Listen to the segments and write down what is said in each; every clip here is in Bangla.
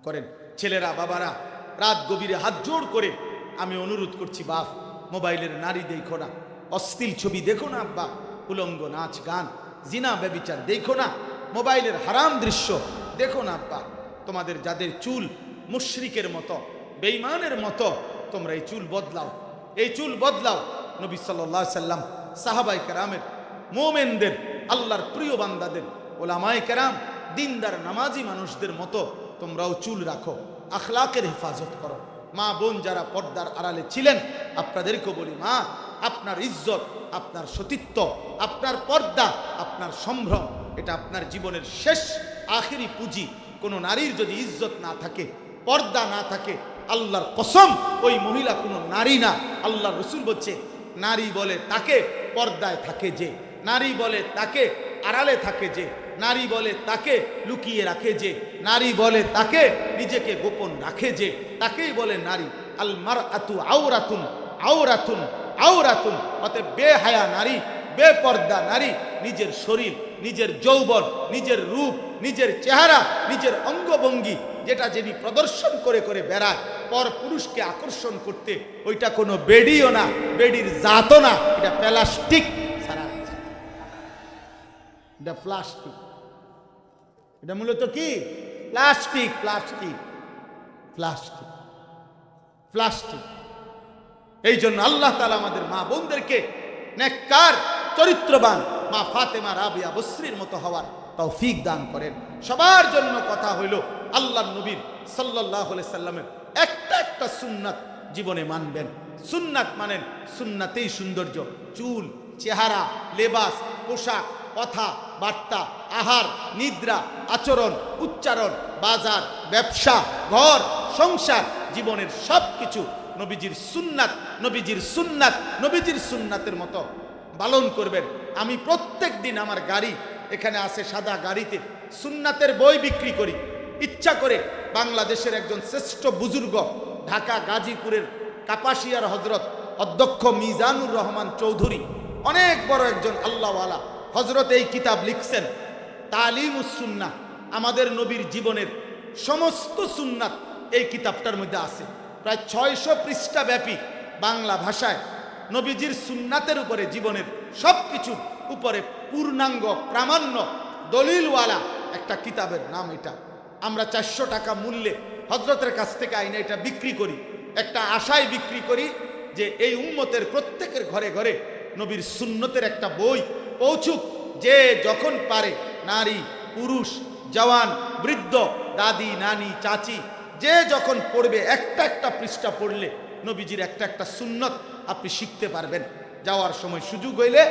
করেন। ছেলেরা, বাবারা, রাত গভীরে হাত জোড় করে আমি অনুরোধ করছি, বাপ, মোবাইলের নারী দেখো না, অশ্লীল ছবি দেখো না আব্বা, উলঙ্গ নাচ গান, জিনা ব্যভিচার দেখো না, মোবাইলের হারাম দৃশ্য দেখো না আব্বা। তোমাদের যাদের চুল মুশরিকের মতো, বেঈমানের মতো, তোমরা এই চুল বদলাও, এই চুল বদলাও। নবী সাল্লাল্লাহু আলাইহি সাল্লাম, সাহাবায়ে কেরামের, মুমিনদের, আল্লাহর প্রিয় বান্দাদের, ওলামায়ে কেরাম, দিনদার নামাজি মানুষদের মতো তোমরাও চুল রাখো, আখলাকের হেফাজত করো। মা বোন যারা পর্দার আড়ালে ছিলেন, আপনাদেরকেও বলি, মা, আপনার ইজ্জত, আপনার সতীত্ব, আপনার পর্দা, আপনার সম্ভ্রম, এটা আপনার জীবনের শেষ আখেরি পুঁজি। কোনো নারীর যদি ইজ্জত না থাকে, পর্দা না থাকে, আল্লাহর কসম ওই মহিলা কোনো নারী না। আল্লাহ রসুল বলছে, নারী বলে তাকে পর্দায় থাকে যে, নারী বলে তাকে আড়ালে থাকে যে, নারী বলে তাকে লুকিয়ে রাখে যে, নারী বলে তাকে নিজেকে গোপন রাখে যে, তাকেই বলে নারী। আল মারআতু আওরাতুন আওরাতুন আওরাতুন। অতএব বেহায়া নারী, বেপর্দা নারী নিজের শরীর, নিজের যৌবন, নিজের রূপ, নিজের চেহারা, নিজের অঙ্গভঙ্গি যেটা যিনি প্রদর্শন করে করে বেড়ায় পর পুরুষকে আকর্ষণ করতে, ওইটা কোনো বেডিও না, বেডির জাতও না, এটা প্লাস্টিক ছাড়া, এটা প্লাস্টিক, এটা মূলত কি? Plastic, plastic, plastic, plastic. এই জন্য আল্লাহ তাআলা আমাদের মা বোনদেরকে নেককার, চরিত্রবান মা ফাতেমা, রাবিয়া, বসরির মতো হওয়ার তৌফিক দান করেন। সবার জন্য কথা হইল, আল্লাহর নবীর সাল্লাল্লাহু আলাইহি সাল্লামের একটা একটা সুন্নাত জীবনে মানবেন। সুন্নাত মানেন, সুন্নাতেই সৌন্দর্য। চুল, চেহারা, লেবাস, পোশাক, কথা বার্তা, আহার, নিদ্রা, আচরণ, উচ্চারণ, বাজার, ব্যবসা, ঘর সংসার, জীবনের সব কিছু নবীজির সুন্নাত, নবীজির সুন্নাত, নবীজির সুন্নাতের মতো পালন করবেন। আমি প্রত্যেক দিন আমার গাড়ি এখানে আসে, সাদা গাড়িতে সুন্নাতের বই বিক্রি করি। ইচ্ছা করে বাংলাদেশের একজন শ্রেষ্ঠ বুজুর্গ, ঢাকা গাজীপুরের কাপাসিয়ার হজরত অধ্যক্ষ মিজানুর রহমান চৌধুরী, অনেক বড় একজন আল্লাহওয়ালা হজরত, এই কিতাব লিখছেন তালিমুস সুন্নাহ। আমাদের নবীর জীবনের সমস্ত সুন্নাত এই কিতাবটার মধ্যে আছে। প্রায় 600 পৃষ্ঠা ব্যাপী বাংলা ভাষায় নবীজির সুন্নাতের উপরে, জীবনের সব কিছুর উপরে পূর্ণাঙ্গ প্রামাণ্য দলিলওয়ালা একটা কিতাবের নাম এটা। আমরা 400 টাকা মূল্যে হজরতের কাছ থেকে আইনে এটা বিক্রি করি, একটা আশায় বিক্রি করি যে এই উম্মতের প্রত্যেকের ঘরে ঘরে নবীর সুন্নতের একটা বই পৌঁছুক। যে যখন পারে, নারী, পুরুষ, জওয়ান, বৃদ্ধ, দাদি, নানি, চাচি, যে যখন পড়বে, একটা একটা পৃষ্ঠা পড়লে নবীজির একটা একটা সুন্নত আপনি শিখতে পারবেন। যাওয়ার সময় সুযোগ হইলে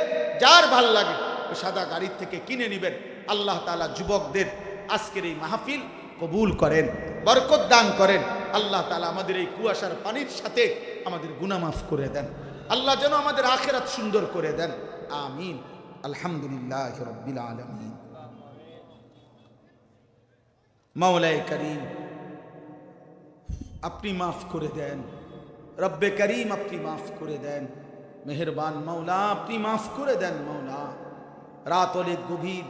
যার ভাল লাগে ওই সাদা গাড়ির থেকে কিনে নেবেন। আল্লাহ তাআলা যুবকদের আজকের এই মাহফিল কবুল করেন, বরকত দান করেন। আল্লাহ তাআলা আমাদের এই কুয়াশার পানির সাথে আমাদের গুনাহ মাফ করে দেন। আল্লাহ যেন আমাদের আখিরাত সুন্দর করে দেন। আমিন। আলহামদুলিল্লাহি রাব্বিল আলামিন। মাওলায়ে করিম, আপনি মাফ করে দেন। রব্বে করিম, আপনি মাফ করে দেন। মেহেরবান মাওলা, আপনি মাফ করে দেন। মাওলা, রাত অনেক গভীর,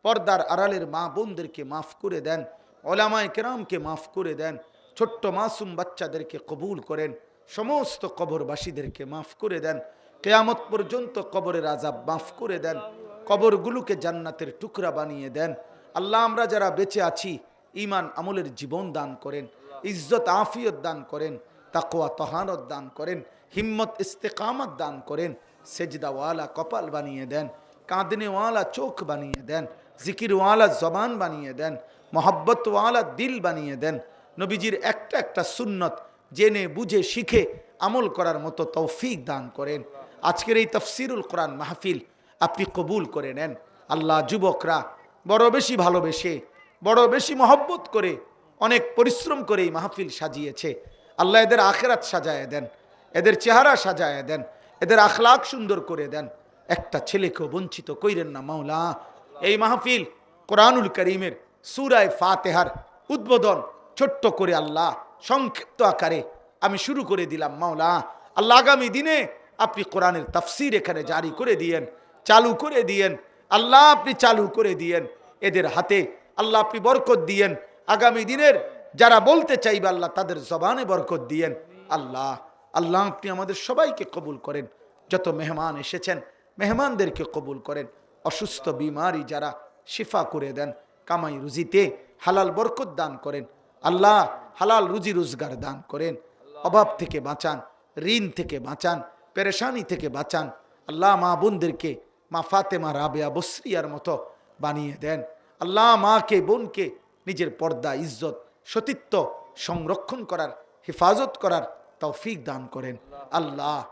পর্দার আড়ালের মা বোনদেরকে মাফ করে দেন। ওলামায়ে কেরামকে মাফ করে দেন। ছোট্ট মাসুম বাচ্চাদেরকে কবুল করেন। সমস্ত কবরবাসীদেরকে মাফ করে দেন। কিয়ামত পর্যন্ত কবরের আযাব মাফ করে দেন। কবরগুলোকে জান্নাতের টুকরা বানিয়ে দেন। আল্লাহ, আমরা যারা বেঁচে আছি, ঈমান আমলের জীবন দান করেন, ইজ্জত আফিয়ত দান করেন, তাকওয়া তাহারত দান করেন, হিম্মত ইস্তেকামত দান করেন। সেজদাওয়ালা কপাল বানিয়ে দেন, কাঁদনেওয়ালা চোখ বানিয়ে দেন, জিকিরওয়ালা জবান বানিয়ে দেন, মহব্বতওয়ালা দিল বানিয়ে দেন। নবীজির একটা একটা সুন্নত জেনে বুঝে শিখে আমল করার মতো তৌফিক দান করেন। আজকের এই তাফসিরুল কোরআন মাহফিল আপনি কবুল করে নেন। আল্লাহ, যুবকরা বড় বেশি ভালোবেসে, বড় বেশি মহব্বত করে, অনেক পরিশ্রম করে এই মাহফিল সাজিয়েছে। আল্লাহ, এদের আখিরাত সাজায় দেন, এদের চেহারা সাজায় দেন, এদের আখলাক সুন্দর করে দেন। একটা ছেলেকেও বঞ্চিত কইরেন না মাওলা। এই মাহফিল কোরআনুল করিমের সূরায়ে ফাতিহার উদ্বোধন ছোট্ট করে আল্লাহ সংক্ষিপ্ত আকারে আমি শুরু করে দিলাম মাওলা। আল্লাহ, আগামী দিনে আপনি কোরআনের তাফসির এখানে জারি করে দিয়েন, চালু করে দিয়েন। আল্লাহ, আপনি চালু করে দিয়েন। এদের হাতে আল্লাহ আপনি বরকত দিয়েন। আগামী দিনের যারা বলতে চাইবে আল্লাহ তাদের জবানে বরকত দিয়েন। আল্লাহ আল্লাহ আপনি আমাদের সবাইকে কবুল করেন। যত মেহমান এসেছেন মেহমানদেরকে কবুল করেন। অসুস্থ বিমারি যারা শিফা করে দেন। কামাই রুজিতে হালাল বরকত দান করেন। আল্লাহ হালাল রুজি রোজগার দান করেন। অভাব থেকে বাঁচান, ঋণ থেকে বাঁচান, পেরেশানি থেকে বাঁচান। আল্লাহ মা বোনদেরকে মা ফাতেমা রাবেয়া বসরিয়ার মতো বানিয়ে দেন। আল্লাহ মাকে বোনকে নিজের পর্দা ইজ্জত সতীত্ব সংরক্ষণ করার, হেফাজত করার তৌফিক দান করেন। আল্লাহ